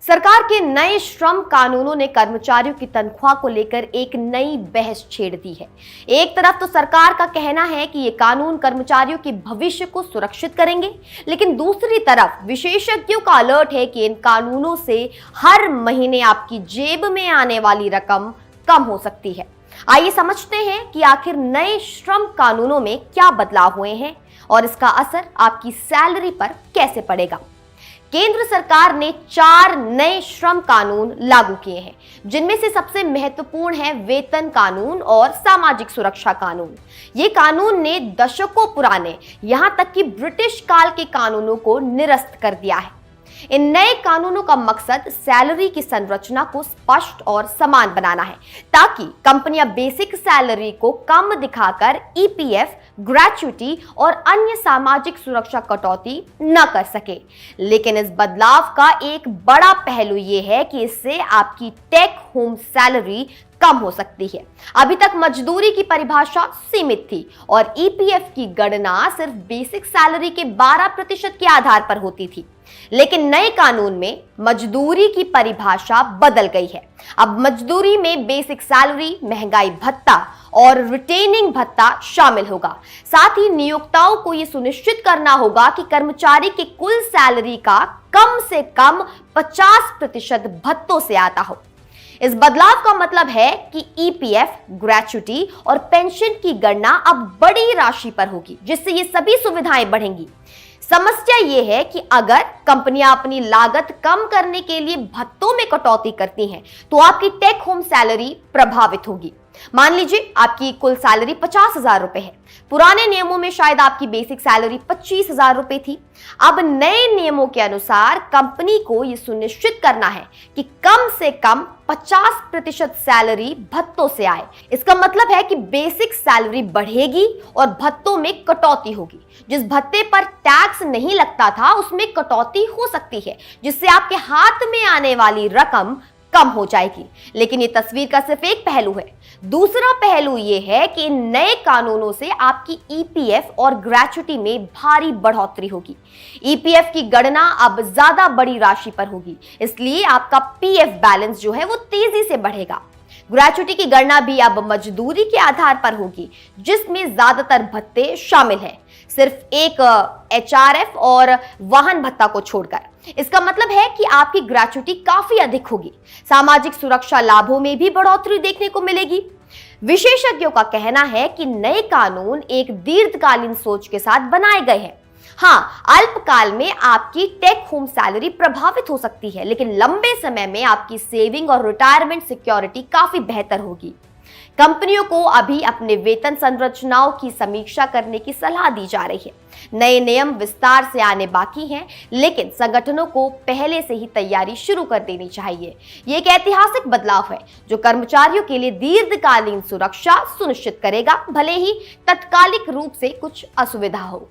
सरकार के नए श्रम कानूनों ने कर्मचारियों की तनख्वाह को लेकर एक नई बहस छेड़ दी है। एक तरफ तो सरकार का कहना है कि ये कानून कर्मचारियों के भविष्य को सुरक्षित करेंगे, लेकिन दूसरी तरफ विशेषज्ञों का अलर्ट है कि इन कानूनों से हर महीने आपकी जेब में आने वाली रकम कम हो सकती है। आइए समझते हैं कि आखिर नए श्रम कानूनों में क्या बदलाव हुए हैं और इसका असर आपकी सैलरी पर कैसे पड़ेगा। केंद्र सरकार ने 4 नए श्रम कानून लागू किए हैं, जिनमें से सबसे महत्वपूर्ण है वेतन कानून और सामाजिक सुरक्षा कानून। ये कानून ने दशकों पुराने, यहां तक कि ब्रिटिश काल के कानूनों को निरस्त कर दिया है। इन नए कानूनों का मकसद सैलरी की संरचना को स्पष्ट और समान बनाना है, ताकि कंपनियां बेसिक सैलरी को कम दिखाकर ईपीएफ, ग्रेच्युटी और अन्य सामाजिक सुरक्षा कटौती न कर सके। लेकिन इस बदलाव का एक बड़ा पहलू यह है कि इससे आपकी टेक होम सैलरी कम हो सकती है। अभी तक मजदूरी की परिभाषा सीमित थी और ईपीएफ की गणना सिर्फ बेसिक सैलरी के 12% के आधार पर होती थी। लेकिन नए कानून में मजदूरी की परिभाषा बदल गई है। अब मजदूरी में बेसिक सैलरी, महंगाई भत्ता और रिटेनिंग भत्ता शामिल होगा। साथ ही नियोक्ताओं को यह सुनिश्चित करना होगा कि कर्मचारी के कुल सैलरी का कम से कम 50% भत्तों से आता हो। इस बदलाव का मतलब है कि ईपीएफ, ग्रेच्युटी और पेंशन की गणना अब बड़ी राशि पर होगी, जिससे ये सभी सुविधाएं बढ़ेंगी। समस्या ये है कि अगर कंपनियां अपनी लागत कम करने के लिए भत्तों में कटौती करती हैं, तो आपकी टेक होम सैलरी प्रभावित होगी। मान लीजिए आपकी कुल सैलरी 50,000 रुपए है। पुराने नियमों में शायद आपकी बेसिक सैलरी 25,000 रुपए थी। अब नए नियमों के अनुसार कंपनी को यह सुनिश्चित करना है कि कम से कम 50% सैलरी भत्तों से आए। इसका मतलब है कि बेसिक सैलरी बढ़ेगी और भत्तों में कटौती होगी। जिस भत्ते पर टैक्स नहीं लगता था, उसमें कटौती हो सकती है, जिससे आपके हाथ में आने वाली रकम कम हो जाएगी। लेकिन ये तस्वीर का सिर्फ एक पहलू है। दूसरा पहलू ये है कि इन नए कानूनों से आपकी ईपीएफ और ग्रेच्युटी में भारी बढ़ोतरी होगी। ईपीएफ की गणना अब ज्यादा बड़ी राशि पर होगी, इसलिए आपका पीएफ बैलेंस जो है वो तेजी से बढ़ेगा। ग्रेच्युटी की गणना भी अब मजदूरी के आधार पर होगी, जिसमें ज्यादातर भत्ते शामिल हैं, सिर्फ एक एचआरएफ और वाहन भत्ता को छोड़कर। इसका मतलब है कि आपकी ग्रेच्युटी काफी अधिक होगी। सामाजिक सुरक्षा लाभों में भी बढ़ोतरी देखने को मिलेगी। विशेषज्ञों का कहना है कि नए कानून एक दीर्घकालीन सोच के साथ बनाए गए हैं। हाँ, अल्पकाल में आपकी टेक होम सैलरी प्रभावित हो सकती है, लेकिन लंबे समय में आपकी सेविंग और रिटायरमेंट सिक्योरिटी काफी बेहतर होगी। कंपनियों को अभी अपने वेतन संरचनाओं की समीक्षा करने की सलाह दी जा रही है। नए नियम विस्तार से आने बाकी हैं, लेकिन संगठनों को पहले से ही तैयारी शुरू कर देनी चाहिए। ये एक ऐतिहासिक बदलाव है जो कर्मचारियों के लिए दीर्घकालीन सुरक्षा सुनिश्चित करेगा, भले ही तत्कालिक रूप से कुछ असुविधा हो।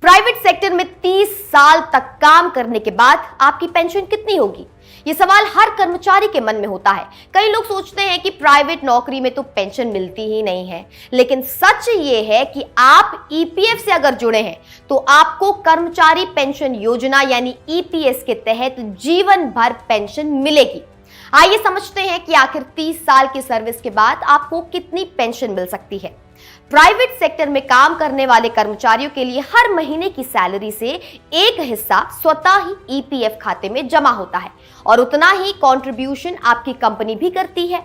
प्राइवेट सेक्टर में 30 साल तक काम करने के बाद आपकी पेंशन कितनी होगी? ये सवाल हर कर्मचारी के मन में होता है। कई लोग सोचते हैं कि प्राइवेट नौकरी में तो पेंशन मिलती ही नहीं है, लेकिन सच ये है कि आप ईपीएफ से अगर जुड़े हैं तो आपको कर्मचारी पेंशन योजना यानी ईपीएस के तहत जीवन भर पेंशन मिलेगी। आइए समझते हैं कि आखिर 30 साल की सर्विस के बाद आपको कितनी पेंशन मिल सकती है। प्राइवेट सेक्टर में काम करने वाले कर्मचारियों के लिए हर महीने की सैलरी से एक हिस्सा स्वतः ही ईपीएफ खाते में जमा होता है और उतना ही कंट्रीब्यूशन आपकी कंपनी भी करती है।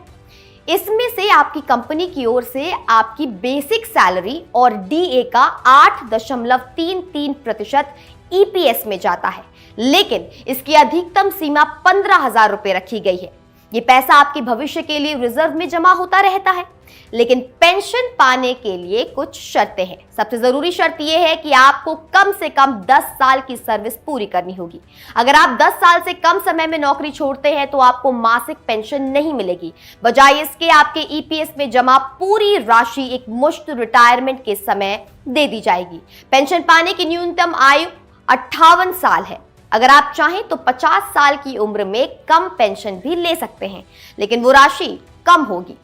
इसमें से आपकी कंपनी की ओर से आपकी बेसिक सैलरी और डीए का 8.33% ईपीएस में जाता है, लेकिन इसकी अधिकतम सीमा 15,000 रुपए रखी गई है। ये पैसा आपके भविष्य के लिए रिजर्व में जमा होता रहता है। लेकिन पेंशन पाने के लिए कुछ शर्तें हैं। सबसे जरूरी शर्त यह है कि आपको कम से कम 10 साल की सर्विस पूरी करनी होगी। अगर आप 10 साल से कम समय में नौकरी छोड़ते हैं तो आपको मासिक पेंशन नहीं मिलेगी। बजाय इसके आपके ईपीएस में जमा पूरी राशि एक मुश्त रिटायरमेंट के समय दे दी जाएगी। पेंशन पाने की न्यूनतम आयु 58 साल है। अगर आप चाहें तो 50 साल की उम्र में कम पेंशन भी ले सकते हैं, लेकिन वो राशि कम होगी।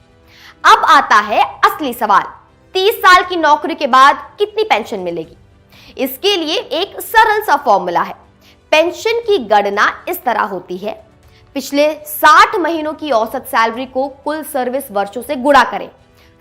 अब आता है असली सवाल, 30 साल की नौकरी के बाद कितनी पेंशन मिलेगी? इसके लिए एक सरल सा फॉर्मूला है। पेंशन की गणना इस तरह होती है, पिछले 60 महीनों की औसत सैलरी को कुल सर्विस वर्षों से गुणा करें,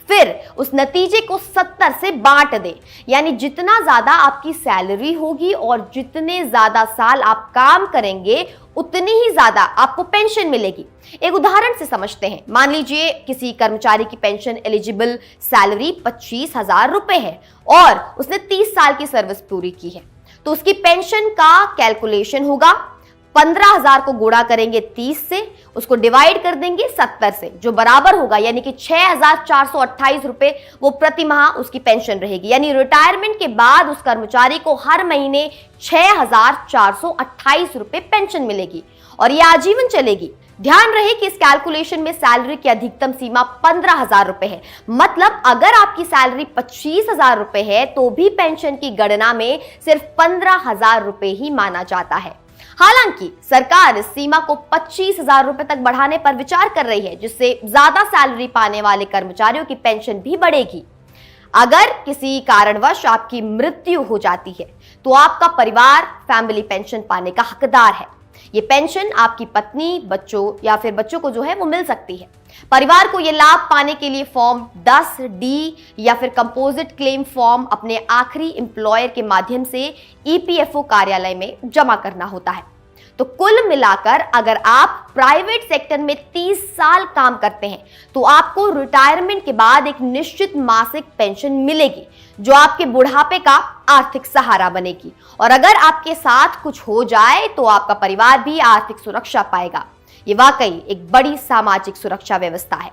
फिर उस नतीजे को 70 से बांट दें। यानी जितना ज्यादा आपकी सैलरी होगी और जितने ज्यादा साल आप काम करेंगे उतनी ही ज्यादा आपको पेंशन मिलेगी। एक उदाहरण से समझते हैं। मान लीजिए किसी कर्मचारी की पेंशन एलिजिबल सैलरी 25,000 रुपए है और उसने 30 साल की सर्विस पूरी की है, तो उसकी पेंशन का कैलकुलेशन होगा 15,000 को गुणा करेंगे 30 से, उसको डिवाइड कर देंगे 70 से, जो बराबर होगा यानी कि 6,428 रुपए वो प्रति माह उसकी पेंशन रहेगी। यानी रिटायरमेंट के बाद उस कर्मचारी को हर महीने 6,428 रुपए पेंशन मिलेगी और ये आजीवन चलेगी। ध्यान रहे कि इस कैलकुलेशन में सैलरी की अधिकतम सीमा 15,000 रुपए है। मतलब अगर आपकी सैलरी 25,000 रुपए है तो भी पेंशन की गणना में सिर्फ 15,000 रुपए ही माना जाता है। हालांकि सरकार इस सीमा को 25,000 रुपए तक बढ़ाने पर विचार कर रही है, जिससे ज्यादा सैलरी पाने वाले कर्मचारियों की पेंशन भी बढ़ेगी। अगर किसी कारणवश आपकी मृत्यु हो जाती है तो आपका परिवार फैमिली पेंशन पाने का हकदार है। ये पेंशन आपकी पत्नी, बच्चों या फिर बच्चों को जो है वो मिल सकती है। परिवार को ये लाभ पाने के लिए फॉर्म 10D या फिर कंपोजिट क्लेम फॉर्म अपने आखिरी एम्प्लॉयर के माध्यम से EPFO कार्यालय में जमा करना होता है। तो कुल मिलाकर अगर आप प्राइवेट सेक्टर में 30 साल काम करते हैं तो आपको रिटायरमेंट के बाद एक निश्चित मासिक पेंशन मिलेगी, जो आपके बुढ़ापे का आर्थिक सहारा बनेगी। और अगर आपके साथ कुछ हो जाए तो आपका परिवार भी आर्थिक सुरक्षा पाएगा। ये वाकई एक बड़ी सामाजिक सुरक्षा व्यवस्था है।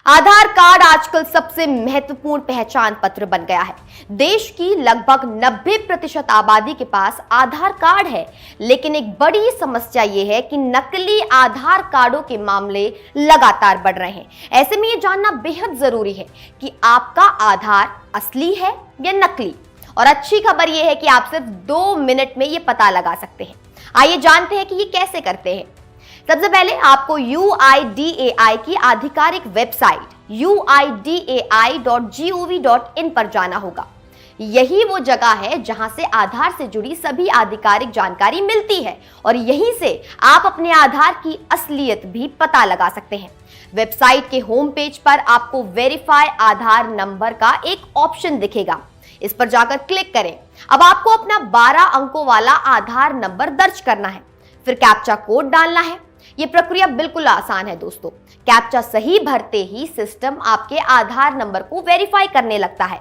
आधार कार्ड आजकल सबसे महत्वपूर्ण पहचान पत्र बन गया है। देश की लगभग 90% आबादी के पास आधार कार्ड है, लेकिन एक बड़ी समस्या यह है कि नकली आधार कार्डों के मामले लगातार बढ़ रहे हैं। ऐसे में यह जानना बेहद जरूरी है कि आपका आधार असली है या नकली। और अच्छी खबर यह है कि आप सिर्फ 2 मिनट में यह पता लगा सकते हैं। आइए जानते हैं कि ये कैसे करते हैं। सबसे पहले आपको UIDAI की आधिकारिक वेबसाइट uidai.gov.in पर जाना होगा। यही वो जगह है जहां से आधार से जुड़ी सभी आधिकारिक जानकारी मिलती है और यहीं से आप अपने आधार की असलियत भी पता लगा सकते हैं। वेबसाइट के होम पेज पर आपको वेरीफाई आधार नंबर का एक ऑप्शन दिखेगा। इस पर जाकर क्लिक करें। अब आपको अपना 12 अंकों वाला आधार नंबर दर्ज करना है, फिर कैप्चा कोड डालना है। यह प्रक्रिया बिल्कुल आसान है दोस्तों। कैप्चा सही भरते ही सिस्टम आपके आधार नंबर को वेरीफाई करने लगता है।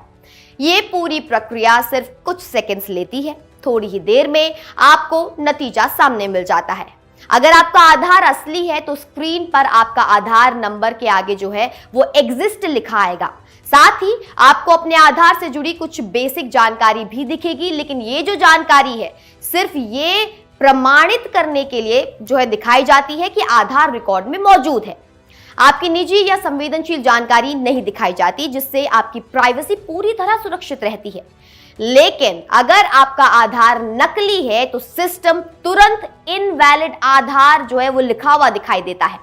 यह पूरी प्रक्रिया सिर्फ कुछ सेकंड्स लेती है। थोड़ी ही देर में आपको नतीजा सामने मिल जाता है। अगर आपका आधार असली है तो स्क्रीन पर आपका आधार नंबर के आगे जो है वो एग्जिस्ट लिखा आएगा। साथ ही आपको अपने आधार से जुड़ी कुछ बेसिक जानकारी भी दिखेगी, लेकिन ये जो जानकारी है सिर्फ ये प्रमाणित करने के लिए जो है दिखाई जाती है कि आधार रिकॉर्ड में मौजूद है। आपकी निजी या संवेदनशील जानकारी नहीं दिखाई जाती, जिससे आपकी प्राइवेसी पूरी तरह सुरक्षित रहती है। लेकिन अगर आपका आधार नकली है तो सिस्टम तुरंत इनवैलिड आधार जो है वो लिखा हुआ दिखाई देता है,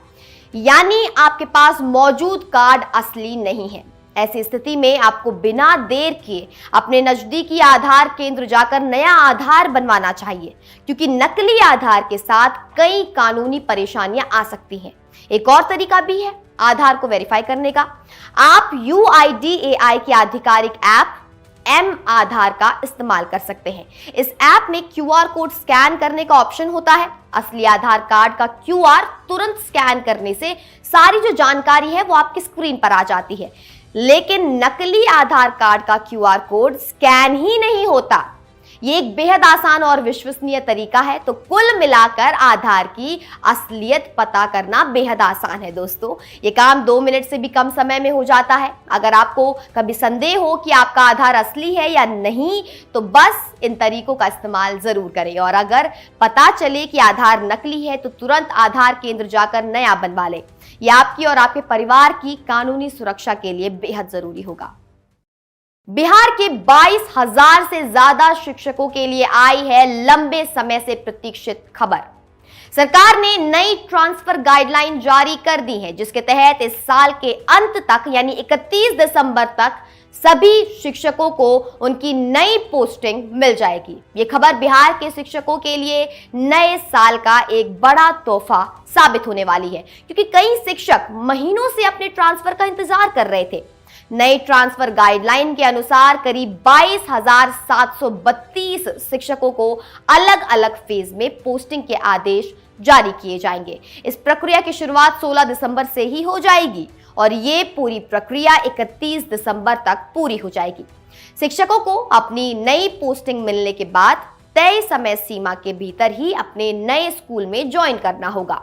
यानी आपके पास मौजूद कार्ड असली नहीं है। ऐसी स्थिति में आपको बिना देर किए अपने नजदीकी आधार केंद्र जाकर नया आधार बनवाना चाहिए, क्योंकि नकली आधार के साथ कई कानूनी परेशानियां आ सकती हैं। एक और तरीका भी है आधार को वेरीफाई करने का। आप UIDAI की आधिकारिक ऐप M आधार का इस्तेमाल कर सकते हैं। इस ऐप में QR कोड स्कैन करने का ऑप्शन होता है। असली आधार कार्ड का QR तुरंत स्कैन करने से सारी जो जानकारी है वो आपकी स्क्रीन पर आ जाती है, लेकिन नकली आधार कार्ड का QR कोड स्कैन ही नहीं होता। ये एक बेहद आसान और विश्वसनीय तरीका है। तो कुल मिलाकर आधार की असलियत पता करना बेहद आसान है दोस्तों। ये काम 2 मिनट से भी कम समय में हो जाता है। अगर आपको कभी संदेह हो कि आपका आधार असली है या नहीं तो बस इन तरीकों का इस्तेमाल जरूर करें। और अगर पता चले कि आधार नकली है तो तुरंत आधार केंद्र जाकर नया बनवा लें। यह आपकी और आपके परिवार की कानूनी सुरक्षा के लिए बेहद जरूरी होगा। बिहार के 22,000 से ज्यादा शिक्षकों के लिए आई है लंबे समय से प्रतीक्षित खबर। सरकार ने नई ट्रांसफर गाइडलाइन जारी कर दी है, जिसके तहत इस साल के अंत तक यानी 31 दिसंबर तक सभी शिक्षकों को उनकी नई पोस्टिंग मिल जाएगी। ये खबर बिहार के शिक्षकों के लिए नए साल का एक बड़ा तोहफा साबित होने वाली है, क्योंकि कई शिक्षक महीनों से अपने ट्रांसफर का इंतजार कर रहे थे। नई ट्रांसफर गाइडलाइन के अनुसार करीब 22,732 शिक्षकों को अलग अलग फेज में पोस्टिंग के आदेश जारी किए जाएंगे। इस प्रक्रिया की शुरुआत 16 दिसंबर से ही हो जाएगी और ये पूरी प्रक्रिया 31 दिसंबर तक पूरी हो जाएगी। शिक्षकों को अपनी नई पोस्टिंग मिलने के बाद तय समय सीमा के भीतर ही अपने नए स्कूल में ज्वाइन करना होगा।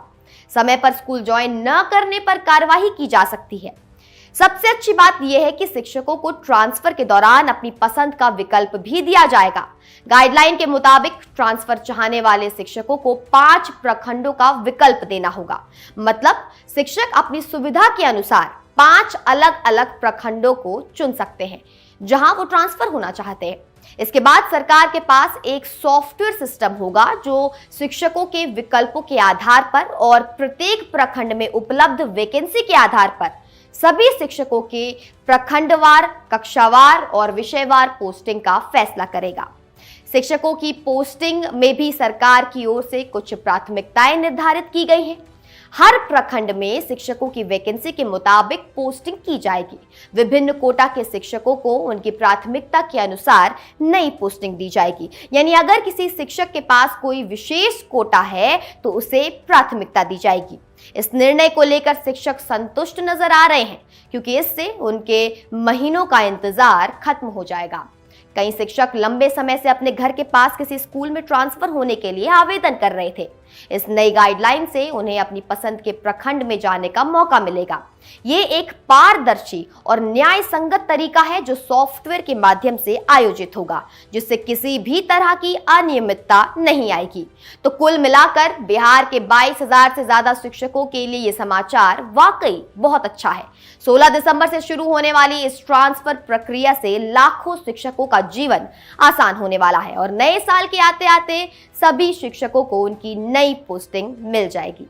समय पर स्कूल ज्वाइन न करने पर कार्यवाही की जा सकती है। सबसे अच्छी बात यह है कि शिक्षकों को ट्रांसफर के दौरान अपनी पसंद का विकल्प भी दिया जाएगा। गाइडलाइन के मुताबिक ट्रांसफर चाहने वाले शिक्षकों को 5 प्रखंडों का विकल्प देना होगा। मतलब शिक्षक अपनी सुविधा के अनुसार 5 अलग अलग प्रखंडों को चुन सकते हैं जहां वो ट्रांसफर होना चाहते हैं। इसके बाद सरकार के पास एक सॉफ्टवेयर सिस्टम होगा जो शिक्षकों के विकल्पों के आधार पर और प्रत्येक प्रखंड में उपलब्ध वैकेंसी के आधार पर सभी शिक्षकों के प्रखंडवार, कक्षावार और विषयवार पोस्टिंग का फैसला करेगा। शिक्षकों की पोस्टिंग में भी सरकार की ओर से कुछ प्राथमिकताएं निर्धारित की गई हैं। हर प्रखंड में शिक्षकों की वैकेंसी के मुताबिक पोस्टिंग की जाएगी। विभिन्न कोटा के शिक्षकों को उनकी प्राथमिकता के अनुसार नई पोस्टिंग दी जाएगी। यानी अगर किसी शिक्षक के पास कोई विशेष कोटा है तो उसे प्राथमिकता दी जाएगी। इस निर्णय को लेकर शिक्षक संतुष्ट नजर आ रहे हैं, क्योंकि इससे उनके महीनों का इंतजार खत्म हो जाएगा। कई शिक्षक लंबे समय से अपने घर के पास किसी स्कूल में ट्रांसफर होने के लिए आवेदन कर रहे थे। इस नई गाइडलाइन से उन्हें अपनी पसंद के प्रखंड में जाने का मौका मिलेगा। ये एक पारदर्शी और न्याय संगत तरीका है जो सॉफ्टवेयर के माध्यम से आयोजित होगा, जिससे किसी भी तरह की अनियमितता नहीं आएगी। तो कुल मिलाकर बिहार के 22,000 से ज्यादा शिक्षकों के लिए ये समाचार वाकई बहुत अच्छा है। 16 दिसंबर से शुरू होने वाली इस ट्रांसफर प्रक्रिया से लाखों शिक्षकों का जीवन आसान होने वाला है और नए साल के आते आते सभी शिक्षकों को उनकी नई पोस्टिंग मिल जाएगी।